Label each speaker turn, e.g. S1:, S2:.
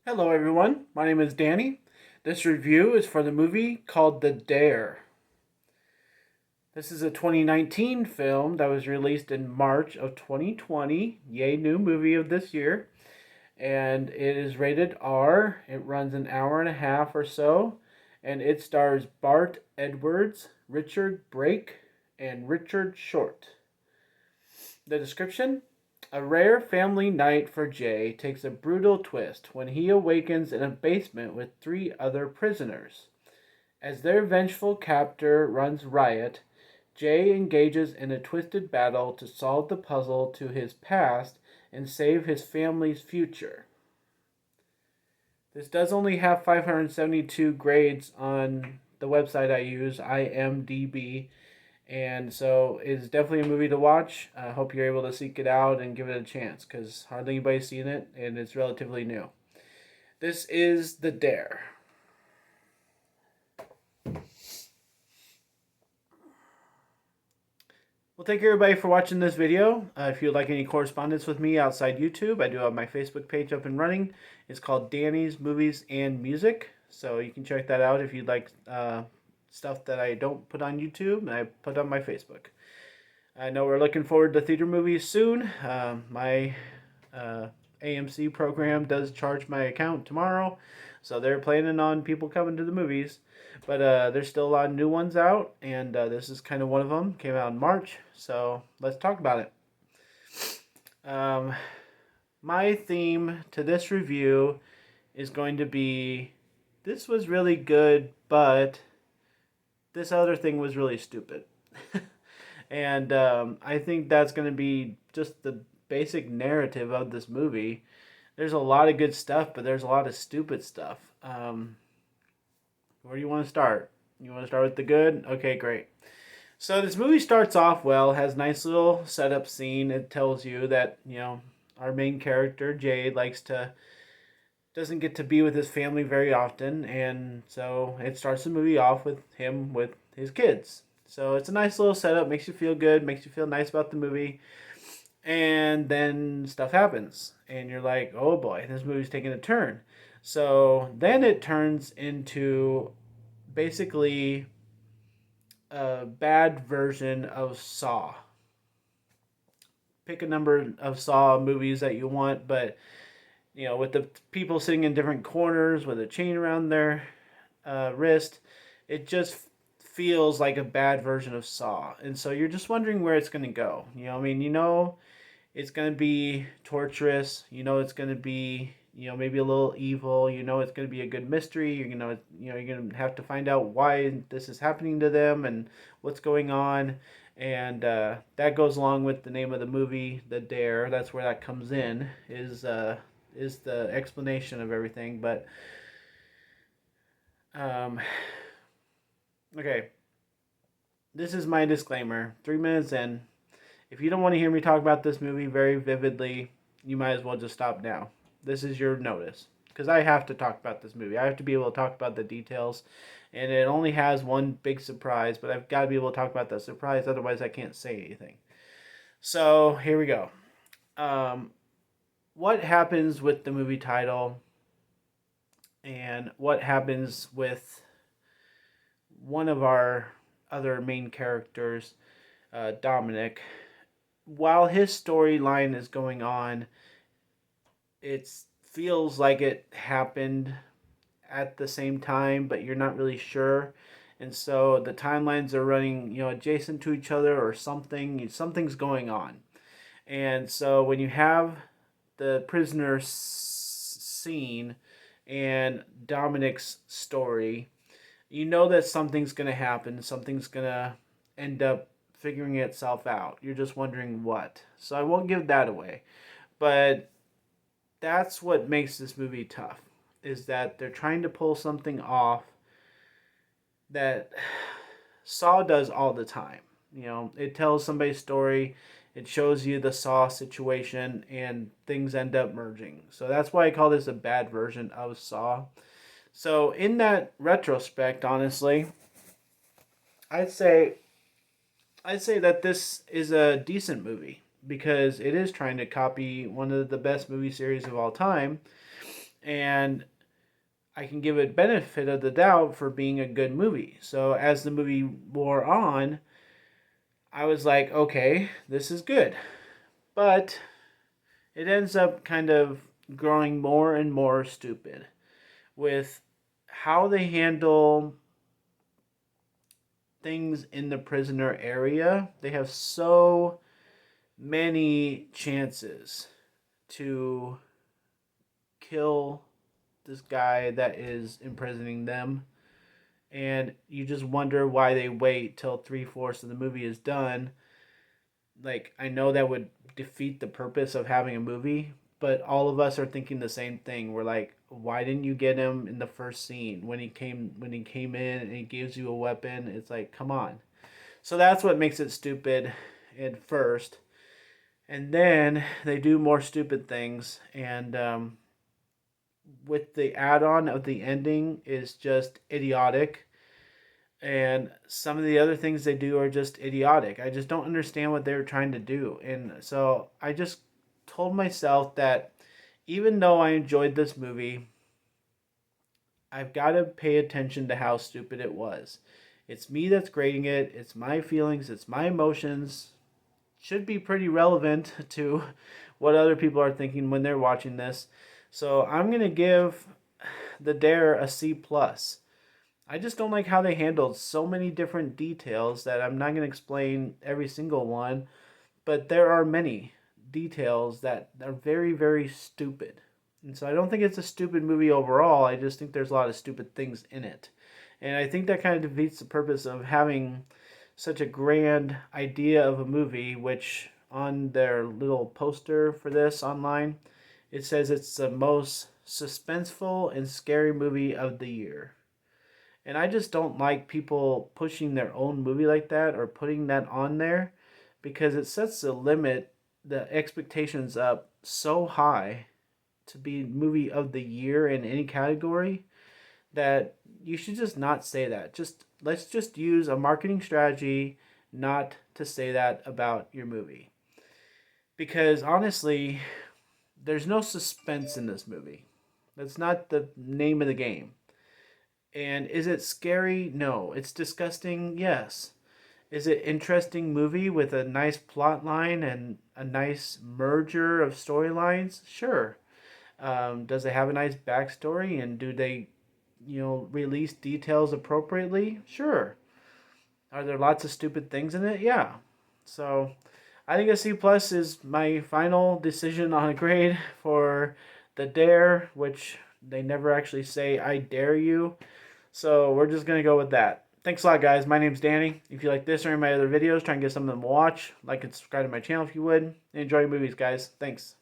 S1: Hello, everyone. My name is Danny. This review is for the movie called The Dare. This is a 2019 film that was released in March of 2020. Yay, new movie of this year. And it is rated R. It runs an hour and a half or so. And it stars Bart Edwards, Richard Brake, and Richard Short. The description: a rare family night for Jay takes a brutal twist when he awakens in a basement with three other prisoners. As their vengeful captor runs riot, Jay engages in a twisted battle to solve the puzzle to his past and save his family's future. This does only have 572 grades on the website I use, IMDb, and so it's definitely a movie to watch. I hope you're able to seek it out and give it a chance because hardly anybody's seen it and it's relatively new. This is The Dare. Well, thank you everybody for watching this video. If you'd like any correspondence with me outside YouTube, I do have my Facebook page up and running. It's called Danny's Movies and Music. So you can check that out if you'd like stuff that I don't put on YouTube and I put on my Facebook. I know we're looking forward to theater movies soon. My AMC program does charge my account tomorrow, so they're planning on people coming to the movies. But there's still a lot of new ones out, and this is kind of one of them. Came out in March, so let's talk about it. Um, my theme to this review is going to be this was really good, but this other thing was really stupid. And I think that's going to be just the basic narrative of this movie. There's a lot of good stuff, but there's a lot of stupid stuff. Where do you want to start? You want to start with the good? Okay, great. So this movie starts off well, has nice little setup scene. It tells you that, our main character, Jade, doesn't get to be with his family very often, and so it starts the movie off with him with his kids. So it's a nice little setup, makes you feel good, makes you feel nice about the movie, and then stuff happens, and you're like, oh boy, this movie's taking a turn. So then it turns into basically a bad version of Saw. Pick a number of Saw movies that you want, but with the people sitting in different corners with a chain around their wrist, it just feels like a bad version of Saw. And so you're just wondering where it's going to go. It's going to be torturous. It's going to be, maybe a little evil. It's going to be a good mystery. You're going to have to find out why this is happening to them and what's going on. And that goes along with the name of the movie, The Dare. That's where that comes in, is the explanation of everything. But um, okay, this is my disclaimer. 3 minutes in. If you don't want to hear me talk about this movie very vividly, you might as well just stop now. This is your notice. Because I have to talk about this movie. I have to be able to talk about the details. And it only has one big surprise, but I've got to be able to talk about that surprise, otherwise, I can't say anything. So, here we go. What happens with the movie title and what happens with one of our other main characters, Dominic? While his storyline is going on, it feels like it happened at the same time, but you're not really sure. And so the timelines are running, adjacent to each other or something. Something's going on. And so when you have the prisoner scene and Dominic's story, you know that something's going to happen. Something's going to end up figuring itself out. You're just wondering what. So I won't give that away. But that's what makes this movie tough, is that they're trying to pull something off that Saw does all the time. It tells somebody's story, it shows you the Saw situation, and things end up merging. So that's why I call this a bad version of Saw. So in that retrospect, honestly, I'd say I'd say that this is a decent movie because it is trying to copy one of the best movie series of all time. and I can give it benefit of the doubt for being a good movie. So as the movie wore on, I was like, okay, this is good. But it ends up kind of growing more and more stupid with how they handle things in the prisoner area. They have so many chances to kill this guy that is imprisoning them, and you just wonder why they wait till 3/4 of the movie is done. Like, I know that would defeat the purpose of having a movie, but all of us are thinking the same thing. We're like, why didn't you get him in the first scene when he came in and he gives you a weapon? It's like, come on. So that's what makes it stupid at first, and then they do more stupid things, and with the add-on of the ending is just idiotic, and some of the other things they do are just idiotic. I just don't understand what they're trying to do. And so I just told myself that even though I enjoyed this movie, I've got to pay attention to how stupid it was. It's me that's grading it, it's my feelings, it's my emotions. Should be pretty relevant to what other people are thinking when they're watching this. So I'm going to give The Dare a C plus. I just don't like how they handled so many different details that I'm not going to explain every single one, but there are many details that are very, very stupid. And so I don't think it's a stupid movie overall. I just think there's a lot of stupid things in it. And I think that kind of defeats the purpose of having such a grand idea of a movie, which on their little poster for this online, it says it's the most suspenseful and scary movie of the year. And I just don't like people pushing their own movie like that or putting that on there, because it sets the expectations up so high to be movie of the year in any category that you should just not say that. Just let's just use a marketing strategy not to say that about your movie. Because honestly, there's no suspense in this movie. That's not the name of the game. And is it scary? No. It's disgusting? Yes. Is it interesting movie with a nice plot line and a nice merger of storylines? Sure. Does it have a nice backstory, and do they, release details appropriately? Sure. Are there lots of stupid things in it? Yeah. So I think a C plus is my final decision on a grade for The Dare, which they never actually say I dare you. So we're just going to go with that. Thanks a lot, guys. My name's Danny. If you like this or any of my other videos, try and get some of them to watch. Like and subscribe to my channel if you would. Enjoy your movies, guys. Thanks.